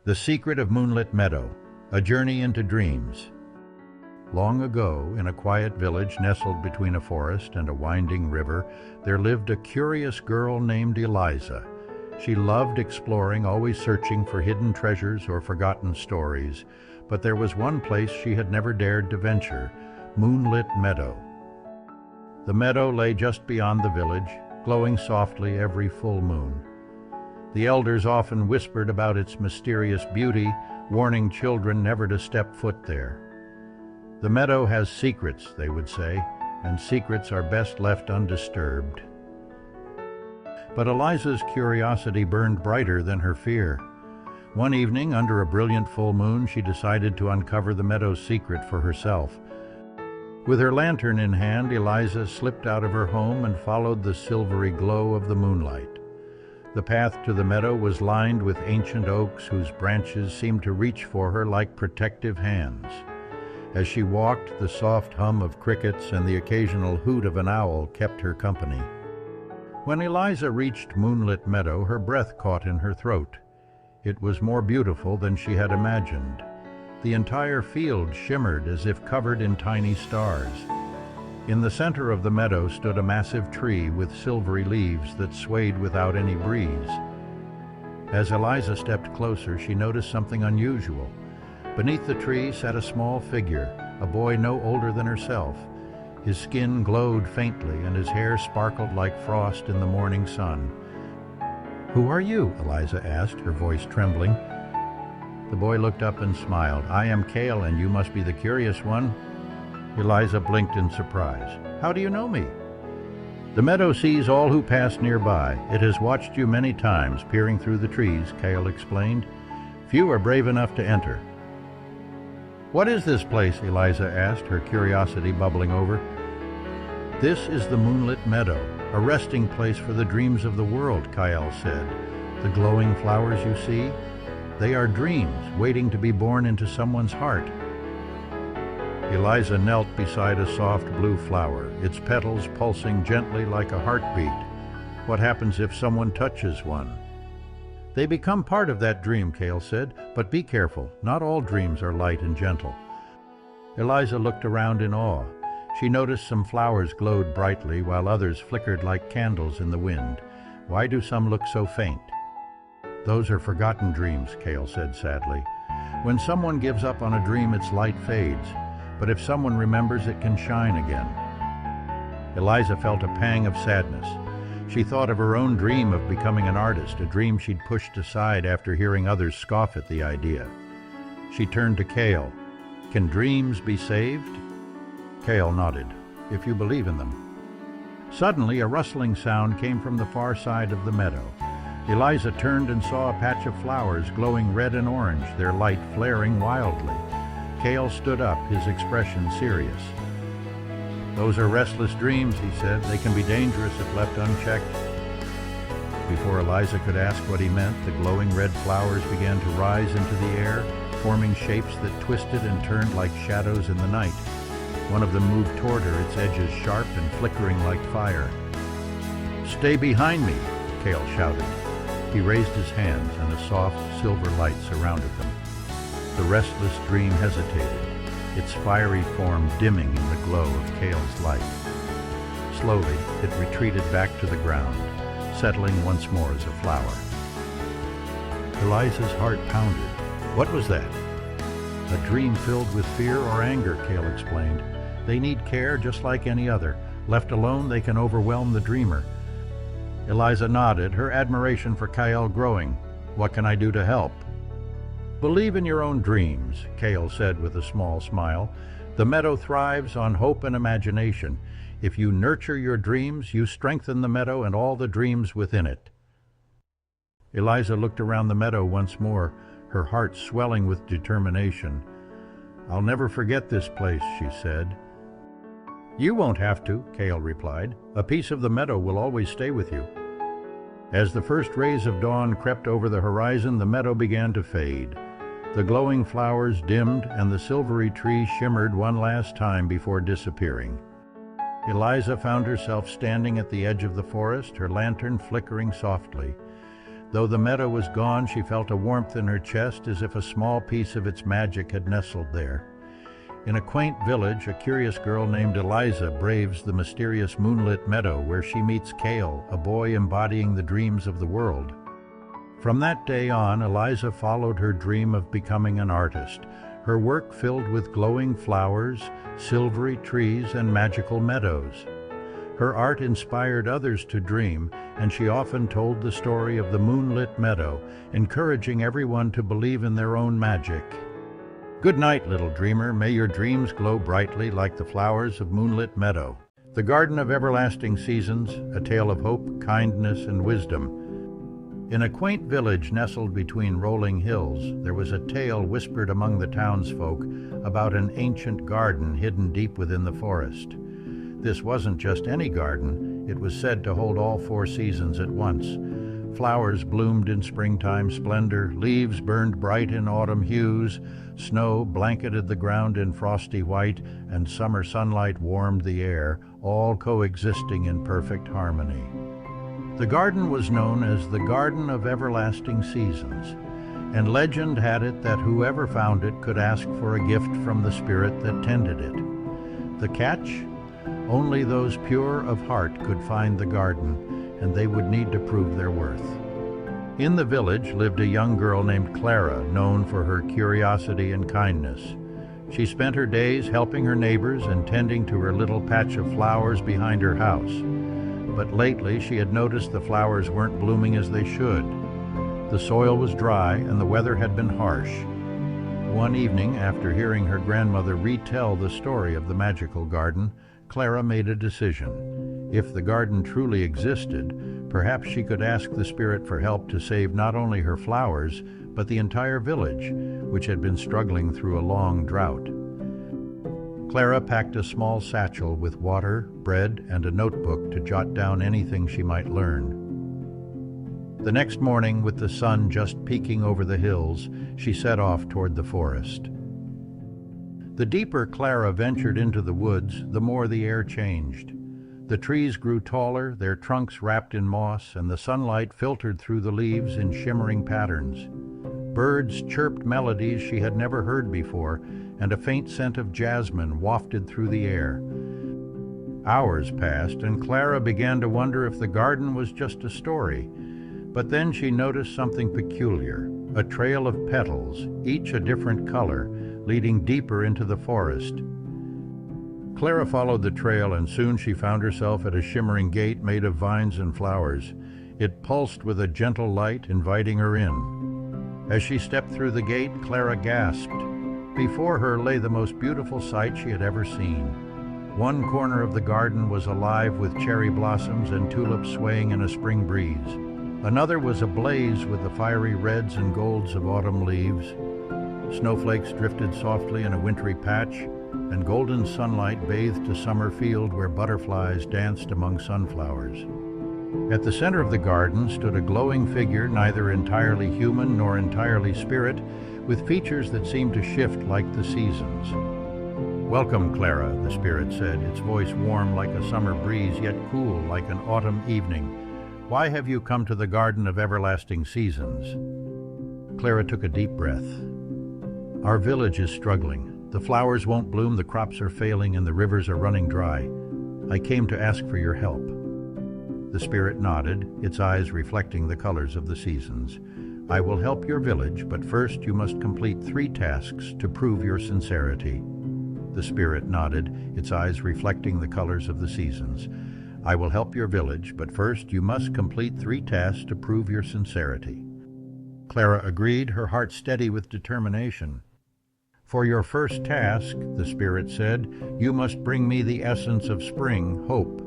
The Secret of Moonlit Meadow, A Journey into Dreams. Long ago, in a quiet village nestled between a forest and a winding river, there lived a curious girl named Eliza. She loved exploring, always searching for hidden treasures or forgotten stories. But there was one place she had never dared to venture, Moonlit Meadow. The meadow lay just beyond the village, glowing softly every full moon. The elders often whispered about its mysterious beauty, warning children never to step foot there. The meadow has secrets, they would say, and secrets are best left undisturbed. But Eliza's curiosity burned brighter than her fear. One evening, under a brilliant full moon, she decided to uncover the meadow's secret for herself. With her lantern in hand, Eliza slipped out of her home and followed the silvery glow of the moonlight. The path to the meadow was lined with ancient oaks whose branches seemed to reach for her like protective hands. As she walked, the soft hum of crickets and the occasional hoot of an owl kept her company. When Eliza reached Moonlit Meadow, her breath caught in her throat. It was more beautiful than she had imagined. The entire field shimmered as if covered in tiny stars. In the center of the meadow stood a massive tree with silvery leaves that swayed without any breeze. As Eliza stepped closer, she noticed something unusual. Beneath the tree sat a small figure, a boy no older than herself. His skin glowed faintly and his hair sparkled like frost in the morning sun. "Who are you?" Eliza asked, her voice trembling. The boy looked up and smiled. "I am Kale, and you must be the curious one." Eliza blinked in surprise. "How do you know me?" "The meadow sees all who pass nearby. It has watched you many times, peering through the trees," Kale explained. "Few are brave enough to enter." "What is this place?" Eliza asked, her curiosity bubbling over. "This is the Moonlit Meadow, a resting place for the dreams of the world," Kyle said. "The glowing flowers you see? They are dreams waiting to be born into someone's heart." Eliza knelt beside a soft blue flower, its petals pulsing gently like a heartbeat. What happens if someone touches one? "They become part of that dream," Kale said, "but be careful. Not all dreams are light and gentle." Eliza looked around in awe. She noticed some flowers glowed brightly while others flickered like candles in the wind. "Why do some look so faint?" "Those are forgotten dreams," Kale said sadly. "When someone gives up on a dream, its light fades. But if someone remembers, it can shine again." Eliza felt a pang of sadness. She thought of her own dream of becoming an artist, a dream she'd pushed aside after hearing others scoff at the idea. She turned to Kale. "Can dreams be saved?" Kale nodded. "If you believe in them." Suddenly, a rustling sound came from the far side of the meadow. Eliza turned and saw a patch of flowers glowing red and orange, their light flaring wildly. Kale stood up, his expression serious. "Those are restless dreams," he said. "They can be dangerous if left unchecked." Before Eliza could ask what he meant, the glowing red flowers began to rise into the air, forming shapes that twisted and turned like shadows in the night. One of them moved toward her, its edges sharp and flickering like fire. "Stay behind me," Kale shouted. He raised his hands, and a soft silver light surrounded them. The restless dream hesitated, its fiery form dimming in the glow of Kale's light. Slowly, it retreated back to the ground, settling once more as a flower. Eliza's heart pounded. What was that? "A dream filled with fear or anger," Kale explained. "They need care just like any other. Left alone, they can overwhelm the dreamer." Eliza nodded, her admiration for Kyle growing. "What can I do to help?" "Believe in your own dreams," Kale said with a small smile. "The meadow thrives on hope and imagination. If you nurture your dreams, you strengthen the meadow and all the dreams within it." Eliza looked around the meadow once more, her heart swelling with determination. "I'll never forget this place," she said. "You won't have to," Kale replied. "A piece of the meadow will always stay with you." As the first rays of dawn crept over the horizon, the meadow began to fade. The glowing flowers dimmed, and the silvery tree shimmered one last time before disappearing. Eliza found herself standing at the edge of the forest, her lantern flickering softly. Though the meadow was gone, she felt a warmth in her chest as if a small piece of its magic had nestled there. In a quaint village, a curious girl named Eliza braves the mysterious moonlit meadow where she meets Kale, a boy embodying the dreams of the world. From that day on, Eliza followed her dream of becoming an artist, her work filled with glowing flowers, silvery trees, and magical meadows. Her art inspired others to dream, and she often told the story of the moonlit meadow, encouraging everyone to believe in their own magic. Good night, little dreamer. May your dreams glow brightly like the flowers of Moonlit Meadow. The Garden of Everlasting Seasons, a tale of hope, kindness, and wisdom. In a quaint village nestled between rolling hills, there was a tale whispered among the townsfolk about an ancient garden hidden deep within the forest. This wasn't just any garden. It was said to hold all 4 seasons at once. Flowers bloomed in springtime splendor, leaves burned bright in autumn hues, snow blanketed the ground in frosty white, and summer sunlight warmed the air, all coexisting in perfect harmony. The garden was known as the Garden of Everlasting Seasons, and legend had it that whoever found it could ask for a gift from the spirit that tended it. The catch? Only those pure of heart could find the garden, and they would need to prove their worth. In the village lived a young girl named Clara, known for her curiosity and kindness. She spent her days helping her neighbors and tending to her little patch of flowers behind her house. But lately she had noticed the flowers weren't blooming as they should. The soil was dry and the weather had been harsh. One evening, after hearing her grandmother retell the story of the magical garden, Clara made a decision. If the garden truly existed, perhaps she could ask the spirit for help to save not only her flowers, but the entire village, which had been struggling through a long drought. Clara packed a small satchel with water, bread, and a notebook to jot down anything she might learn. The next morning, with the sun just peeking over the hills, she set off toward the forest. The deeper Clara ventured into the woods, the more the air changed. The trees grew taller, their trunks wrapped in moss, and the sunlight filtered through the leaves in shimmering patterns. Birds chirped melodies she had never heard before, and a faint scent of jasmine wafted through the air. Hours passed, and Clara began to wonder if the garden was just a story. But then she noticed something peculiar, a trail of petals, each a different color, leading deeper into the forest. Clara followed the trail, and soon she found herself at a shimmering gate made of vines and flowers. It pulsed with a gentle light, inviting her in. As she stepped through the gate, Clara gasped. Before her lay the most beautiful sight she had ever seen. One corner of the garden was alive with cherry blossoms and tulips swaying in a spring breeze. Another was ablaze with the fiery reds and golds of autumn leaves. Snowflakes drifted softly in a wintry patch, and golden sunlight bathed a summer field where butterflies danced among sunflowers. At the center of the garden stood a glowing figure, neither entirely human nor entirely spirit, with features that seemed to shift like the seasons. "Welcome, Clara," the spirit said, its voice warm like a summer breeze, yet cool like an autumn evening. "Why have you come to the Garden of Everlasting Seasons?" Clara took a deep breath. "Our village is struggling. The flowers won't bloom, the crops are failing, and the rivers are running dry. I came to ask for your help." The spirit nodded, its eyes reflecting the colors of the seasons. "I will help your village, but first you must complete 3 tasks to prove your sincerity." The spirit nodded, its eyes reflecting the colors of the seasons. "I will help your village, but first you must complete 3 tasks to prove your sincerity." Clara agreed, her heart steady with determination. "For your first task," the spirit said, "you must bring me the essence of spring, hope."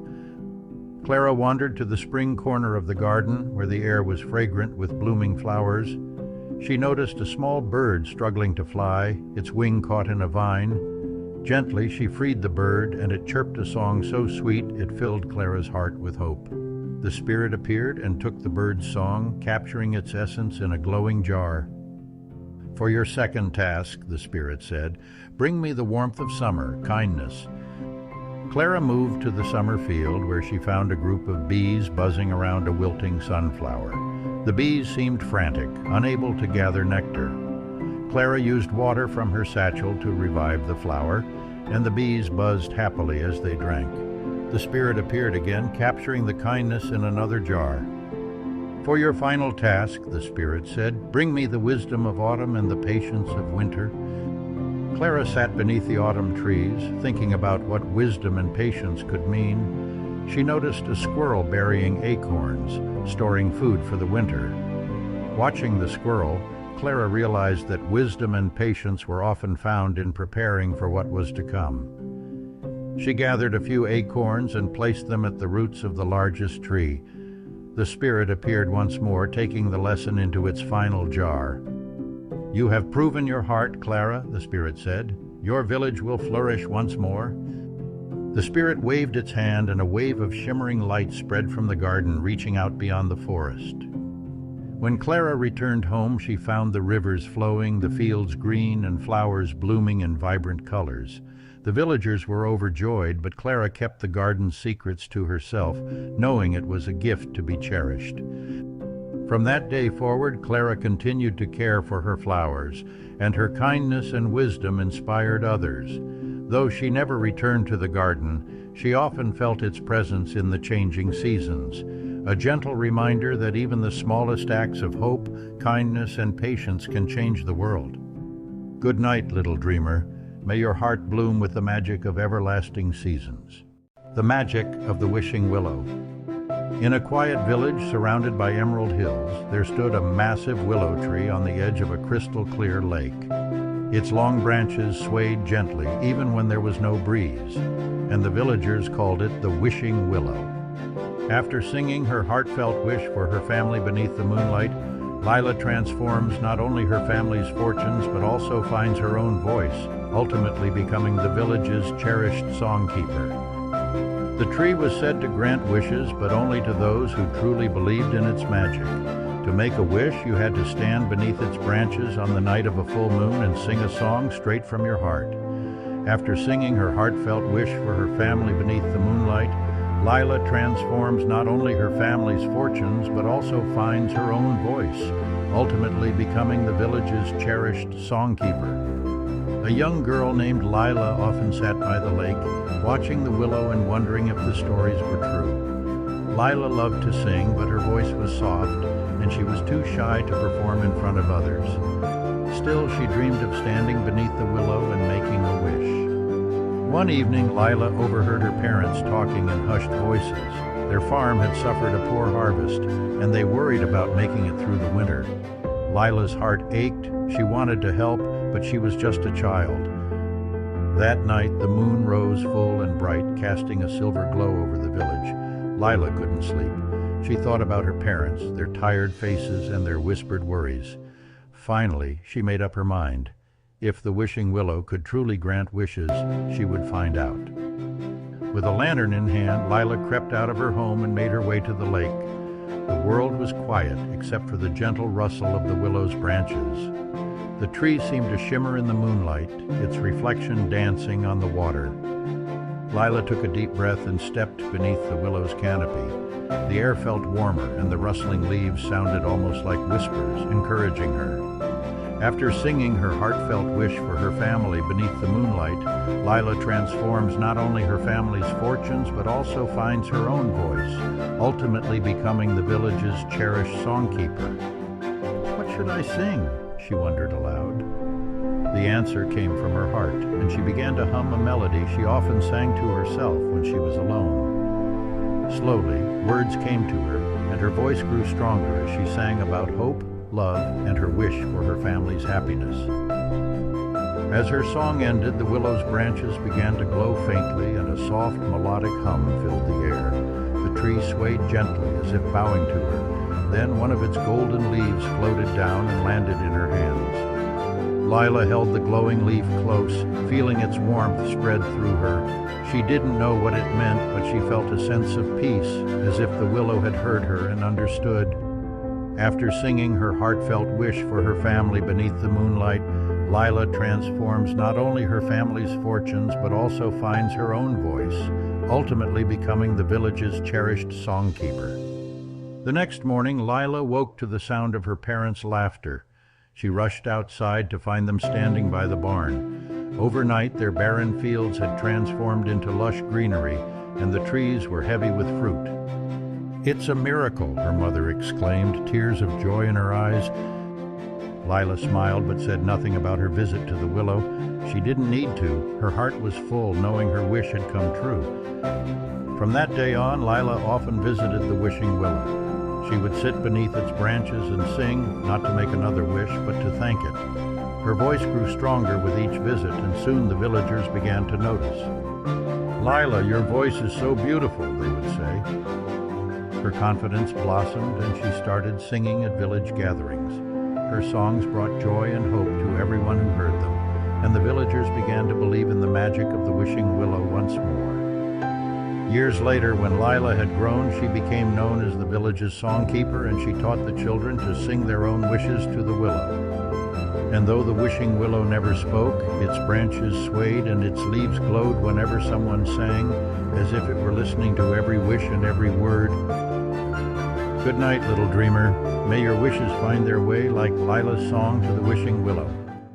Clara wandered to the spring corner of the garden, where the air was fragrant with blooming flowers. She noticed a small bird struggling to fly, its wing caught in a vine. Gently she freed the bird, and it chirped a song so sweet it filled Clara's heart with hope. The spirit appeared and took the bird's song, capturing its essence in a glowing jar. "For your second task," the spirit said, "bring me the warmth of summer, kindness." Clara moved to the summer field, where she found a group of bees buzzing around a wilting sunflower. The bees seemed frantic, unable to gather nectar. Clara used water from her satchel to revive the flower, and the bees buzzed happily as they drank. The spirit appeared again, capturing the kindness in another jar. "For your final task," the spirit said, "bring me the wisdom of autumn and the patience of winter." Clara sat beneath the autumn trees, thinking about what wisdom and patience could mean. She noticed a squirrel burying acorns, storing food for the winter. Watching the squirrel, Clara realized that wisdom and patience were often found in preparing for what was to come. She gathered a few acorns and placed them at the roots of the largest tree. The spirit appeared once more, taking the lesson into its final jar. "You have proven your heart, Clara," the spirit said. "Your village will flourish once more." The spirit waved its hand, and a wave of shimmering light spread from the garden, reaching out beyond the forest. When Clara returned home, she found the rivers flowing, the fields green, and flowers blooming in vibrant colors. The villagers were overjoyed, but Clara kept the garden's secrets to herself, knowing it was a gift to be cherished. From that day forward, Clara continued to care for her flowers, and her kindness and wisdom inspired others. Though she never returned to the garden, she often felt its presence in the changing seasons, a gentle reminder that even the smallest acts of hope, kindness, and patience can change the world. Good night, little dreamer. May your heart bloom with the magic of everlasting seasons. The magic of the wishing willow. In a quiet village surrounded by emerald hills, there stood a massive willow tree on the edge of a crystal-clear lake. Its long branches swayed gently, even when there was no breeze, and the villagers called it the wishing willow. After singing her heartfelt wish for her family beneath the moonlight, Lila transforms not only her family's fortunes, but also finds her own voice, ultimately becoming the village's cherished songkeeper. The tree was said to grant wishes, but only to those who truly believed in its magic. To make a wish, you had to stand beneath its branches on the night of a full moon and sing a song straight from your heart. After singing her heartfelt wish for her family beneath the moonlight, Lila transforms not only her family's fortunes, but also finds her own voice, ultimately becoming the village's cherished songkeeper. A young girl named Lila often sat by the lake, watching the willow and wondering if the stories were true. Lila loved to sing, but her voice was soft, and she was too shy to perform in front of others. Still, she dreamed of standing beneath the willow and making a wish. One evening, Lila overheard her parents talking in hushed voices. Their farm had suffered a poor harvest, and they worried about making it through the winter. Lila's heart ached. She wanted to help, but she was just a child. That night, the moon rose full and bright, casting a silver glow over the village. Lila couldn't sleep. She thought about her parents, their tired faces, and their whispered worries. Finally, she made up her mind. If the wishing willow could truly grant wishes, she would find out. With a lantern in hand, Lila crept out of her home and made her way to the lake. The world was quiet, except for the gentle rustle of the willow's branches. The tree seemed to shimmer in the moonlight, its reflection dancing on the water. Lila took a deep breath and stepped beneath the willow's canopy. The air felt warmer, and the rustling leaves sounded almost like whispers, encouraging her. After singing her heartfelt wish for her family beneath the moonlight, Lila transforms not only her family's fortunes, but also finds her own voice, ultimately becoming the village's cherished songkeeper. "What should I sing?" she wondered aloud. The answer came from her heart, and she began to hum a melody she often sang to herself when she was alone. Slowly, words came to her, and her voice grew stronger as she sang about hope, love, and her wish for her family's happiness. As her song ended, the willow's branches began to glow faintly, and a soft, melodic hum filled the air. The tree swayed gently, as if bowing to her. Then one of its golden leaves floated down and landed in her hands. Lila held the glowing leaf close, feeling its warmth spread through her. She didn't know what it meant, but she felt a sense of peace, as if the willow had heard her and understood. After singing her heartfelt wish for her family beneath the moonlight, Lila transforms not only her family's fortunes, but also finds her own voice, ultimately becoming the village's cherished songkeeper. The next morning, Lila woke to the sound of her parents' laughter. She rushed outside to find them standing by the barn. Overnight, their barren fields had transformed into lush greenery, and the trees were heavy with fruit. "It's a miracle," her mother exclaimed, tears of joy in her eyes. Lila smiled but said nothing about her visit to the willow. She didn't need to. Her heart was full, knowing her wish had come true. From that day on, Lila often visited the wishing willow. She would sit beneath its branches and sing, not to make another wish, but to thank it. Her voice grew stronger with each visit, and soon the villagers began to notice. "Lila, your voice is so beautiful," they would say. Her confidence blossomed, and she started singing at village gatherings. Her songs brought joy and hope to everyone who heard them, and the villagers began to believe in the magic of the wishing willow once more. Years later, when Lila had grown, she became known as the village's songkeeper, and she taught the children to sing their own wishes to the willow. And though the wishing willow never spoke, its branches swayed and its leaves glowed whenever someone sang, as if it were listening to every wish and every word. Good night, little dreamer. May your wishes find their way like Lila's song to the wishing willow.